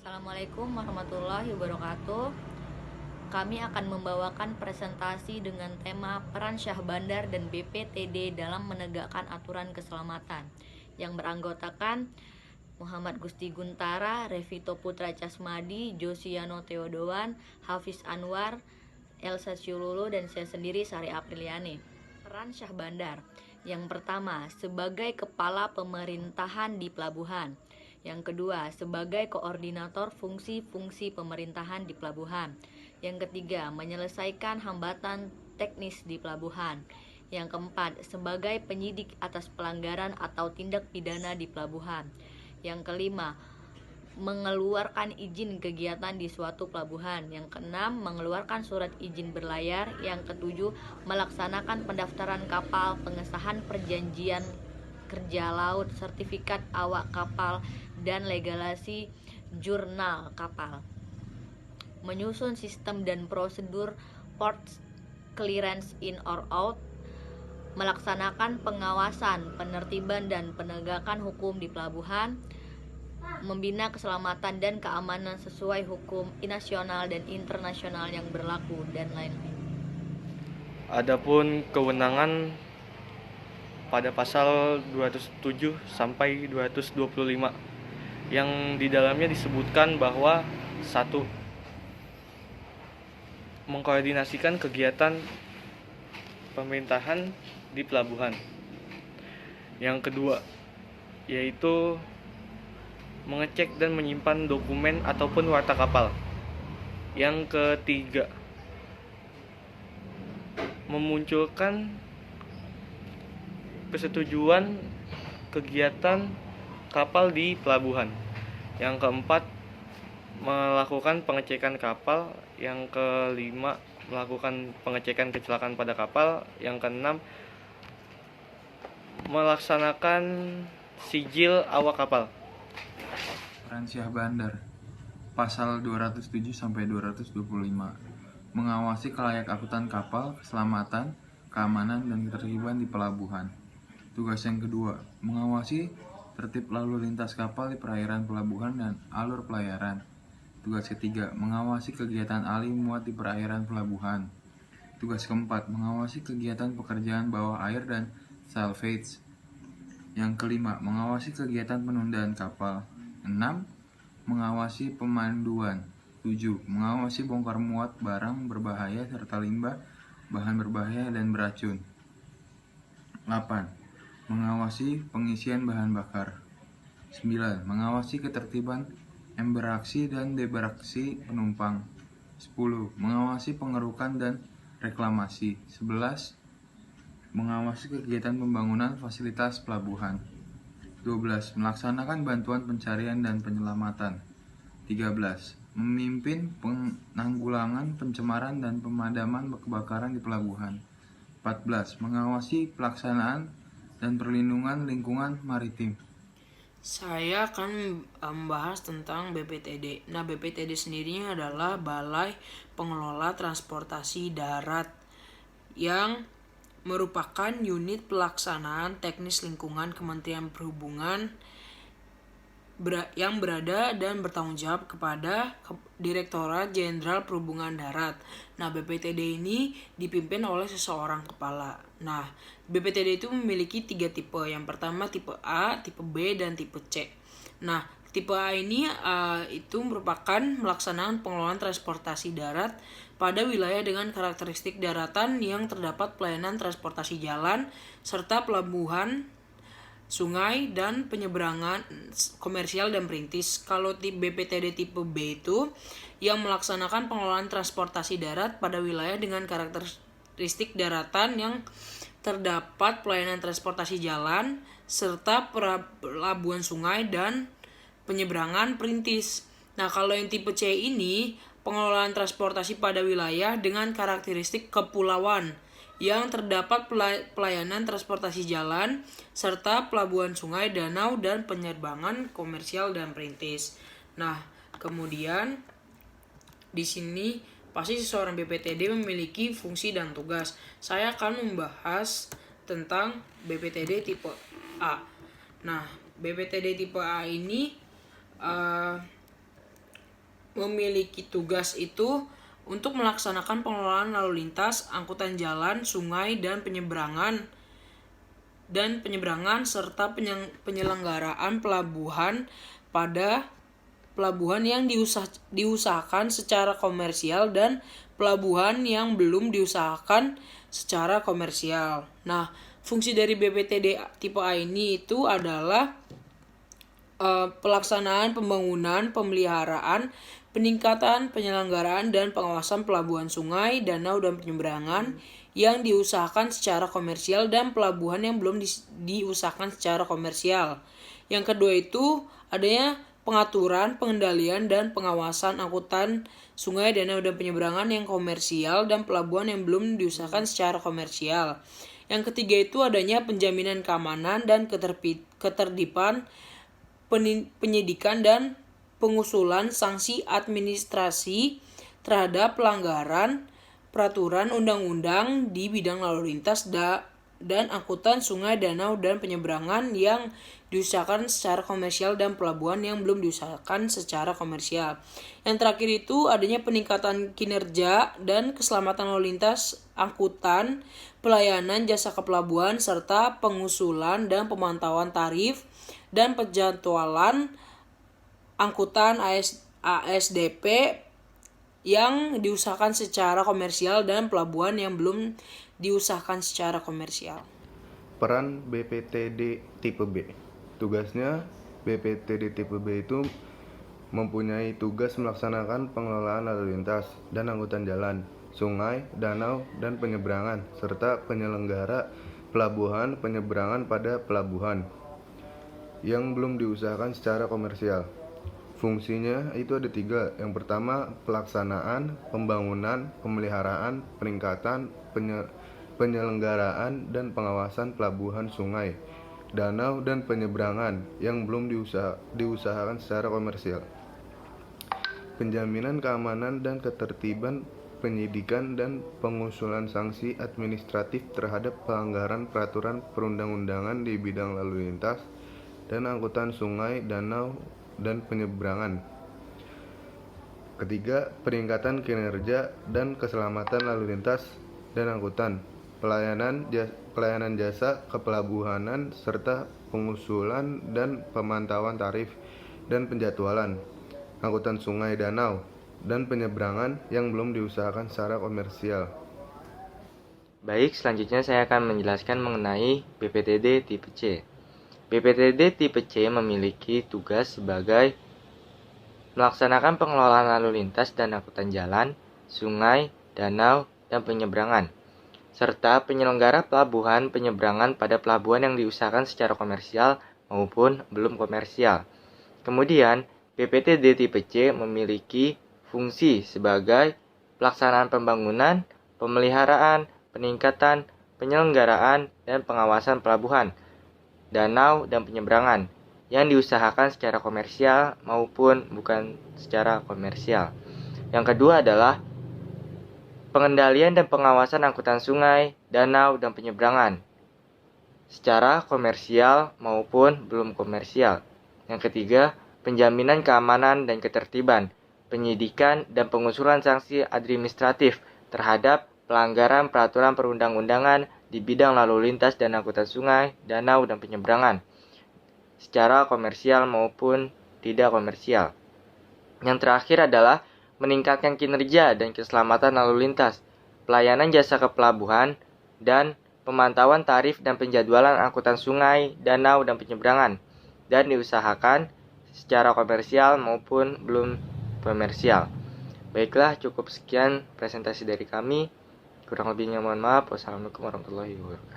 Assalamualaikum warahmatullahi wabarakatuh. Kami akan membawakan presentasi dengan tema peran Syah Bandar dan BPTD dalam menegakkan aturan keselamatan yang beranggotakan Muhammad Gusti Guntara, Revito Putra Casmadi, Josiano Theodoan, Hafiz Anwar, Elsa Ciululu, dan saya sendiri Sari Apriliani. Peran Syah Bandar. Yang pertama, sebagai kepala pemerintahan di pelabuhan. Yang kedua, sebagai koordinator fungsi-fungsi pemerintahan di pelabuhan. Yang ketiga, menyelesaikan hambatan teknis di pelabuhan. Yang keempat, sebagai penyidik atas pelanggaran atau tindak pidana di pelabuhan. Yang kelima, mengeluarkan izin kegiatan di suatu pelabuhan. Yang keenam, mengeluarkan surat izin berlayar. Yang ketujuh, melaksanakan pendaftaran kapal, pengesahan perjanjian kerja laut, sertifikat awak kapal, dan legalasi jurnal kapal. Menyusun sistem dan prosedur port clearance in or out, melaksanakan pengawasan, penertiban, dan penegakan hukum di pelabuhan, membina keselamatan dan keamanan sesuai hukum nasional dan internasional yang berlaku, dan lain-lain. Adapun kewenangan pada pasal 207 sampai 225 yang di dalamnya disebutkan bahwa 1. Mengkoordinasikan kegiatan pemerintahan di pelabuhan. Yang kedua, yaitu mengecek dan menyimpan dokumen ataupun warta kapal. Yang ketiga, memunculkan persetujuan kegiatan kapal di pelabuhan. Yang keempat, melakukan pengecekan kapal. Yang kelima, melakukan pengecekan kecelakaan pada kapal. Yang keenam, melaksanakan sijil awak kapal. Peran Syah Bandar. Pasal 207 sampai 225. Mengawasi kelayak angkutan kapal, keselamatan, keamanan, dan ketertiban di pelabuhan. Tugas yang kedua, mengawasi tertib lalu lintas kapal di perairan pelabuhan dan alur pelayaran. Tugas ketiga, mengawasi kegiatan alih muat di perairan pelabuhan. Tugas keempat, mengawasi kegiatan pekerjaan bawah air dan salvage. Yang kelima, mengawasi kegiatan penundaan kapal. 6. Mengawasi pemanduan. 7. Mengawasi bongkar muat barang berbahaya serta limbah, bahan berbahaya dan beracun. 8. Mengawasi pengisian bahan bakar. 9. Mengawasi ketertiban emberaksi dan deberaksi penumpang. 10. Mengawasi pengerukan dan reklamasi. 11. Mengawasi kegiatan pembangunan fasilitas pelabuhan. 12. Melaksanakan bantuan pencarian dan penyelamatan. 13. Memimpin penanggulangan pencemaran dan pemadaman kebakaran di pelabuhan. 14. Mengawasi pelaksanaan dan perlindungan lingkungan maritim. Saya akan membahas tentang BPTD. Nah, BPTD sendirinya adalah Balai Pengelola Transportasi Darat yang merupakan unit pelaksanaan teknis lingkungan Kementerian Perhubungan yang berada dan bertanggung jawab kepada Direktorat Jenderal Perhubungan Darat. Nah, BPTD ini dipimpin oleh seseorang kepala. Nah, BPTD itu memiliki 3 tipe. Yang pertama tipe A, tipe B, dan tipe C. Nah, tipe A ini itu merupakan melaksanaan pengelolaan transportasi darat pada wilayah dengan karakteristik daratan yang terdapat pelayanan transportasi jalan serta pelabuhan, sungai, dan penyeberangan komersial dan perintis. Kalau BPTD tipe B itu yang melaksanakan pengelolaan transportasi darat pada wilayah dengan karakteristik daratan yang terdapat pelayanan transportasi jalan serta pelabuhan sungai dan penyeberangan perintis. Nah, kalau yang tipe C ini pengelolaan transportasi pada wilayah dengan karakteristik kepulauan yang terdapat pelayanan transportasi jalan serta pelabuhan sungai, danau, dan penerbangan komersial dan perintis. Nah, kemudian di sini pasti seseorang BPTD memiliki fungsi dan tugas. Saya akan membahas tentang BPTD tipe A. Nah, BPTD tipe A ini memiliki tugas itu untuk melaksanakan pengelolaan lalu lintas, angkutan jalan, sungai, dan penyeberangan serta penyelenggaraan pelabuhan pada pelabuhan yang diusahakan secara komersial dan pelabuhan yang belum diusahakan secara komersial. Nah, fungsi dari BPTD tipe A ini itu adalah pelaksanaan pembangunan, pemeliharaan, peningkatan, penyelenggaraan, dan pengawasan pelabuhan sungai, danau, dan penyeberangan yang diusahakan secara komersial dan pelabuhan yang belum diusahakan secara komersial. Yang kedua itu adanya pengaturan, pengendalian, dan pengawasan angkutan sungai, danau, dan penyeberangan yang komersial dan pelabuhan yang belum diusahakan secara komersial. Yang ketiga itu adanya penjaminan keamanan dan ketertiban, penyidikan dan pengusulan sanksi administrasi terhadap pelanggaran peraturan undang-undang di bidang lalu lintas dan angkutan sungai, danau, dan penyeberangan yang diusahakan secara komersial dan pelabuhan yang belum diusahakan secara komersial. Yang terakhir itu adanya peningkatan kinerja dan keselamatan lalu lintas, angkutan, pelayanan jasa kepelabuhan, serta pengusulan dan pemantauan tarif dan penjadwalan angkutan ASDP yang diusahakan secara komersial dan pelabuhan yang belum diusahakan secara komersial. Peran BPTD tipe B. Tugasnya, BPTD tipe B itu mempunyai tugas melaksanakan pengelolaan lalu lintas dan angkutan jalan, sungai, danau, dan penyeberangan, serta penyelenggara pelabuhan penyeberangan pada pelabuhan yang belum diusahakan secara komersial. Fungsinya itu ada 3. Yang pertama, pelaksanaan, pembangunan, pemeliharaan, peningkatan, penyelenggaraan, dan pengawasan pelabuhan sungai, danau, dan penyeberangan yang belum diusahakan secara komersial. Penjaminan keamanan dan ketertiban, penyidikan, dan pengusulan sanksi administratif terhadap pelanggaran peraturan perundang-undangan di bidang lalu lintas dan angkutan sungai, danau, dan penyeberangan. Ketiga, peningkatan kinerja dan keselamatan lalu lintas dan angkutan, pelayanan jasa kepelabuhanan, serta pengusulan dan pemantauan tarif dan penjadwalan angkutan sungai, danau, dan penyeberangan yang belum diusahakan secara komersial. Baik, selanjutnya saya akan menjelaskan mengenai BPTD tipe C. BPTD tipe C memiliki tugas sebagai melaksanakan pengelolaan lalu lintas dan angkutan jalan, sungai, danau, dan penyeberangan, serta penyelenggara pelabuhan penyeberangan pada pelabuhan yang diusahakan secara komersial maupun belum komersial. Kemudian, BPTD tipe C memiliki fungsi sebagai pelaksanaan pembangunan, pemeliharaan, peningkatan, penyelenggaraan, dan pengawasan pelabuhan, danau, dan penyeberangan yang diusahakan secara komersial maupun bukan secara komersial. Yang kedua adalah pengendalian dan pengawasan angkutan sungai, danau, dan penyeberangan secara komersial maupun belum komersial. Yang ketiga, penjaminan keamanan dan ketertiban, penyidikan dan pengusulan sanksi administratif terhadap pelanggaran peraturan perundang-undangan di bidang lalu lintas dan angkutan sungai, danau, dan penyeberangan secara komersial maupun tidak komersial. Yang terakhir adalah meningkatkan kinerja dan keselamatan lalu lintas, pelayanan jasa kepelabuhan, dan pemantauan tarif dan penjadwalan angkutan sungai, danau, dan penyeberangan, dan diusahakan secara komersial maupun belum komersial. Baiklah, cukup sekian presentasi dari kami. Kurang lebihnya mohon maaf. Wassalamualaikum warahmatullahi wabarakatuh.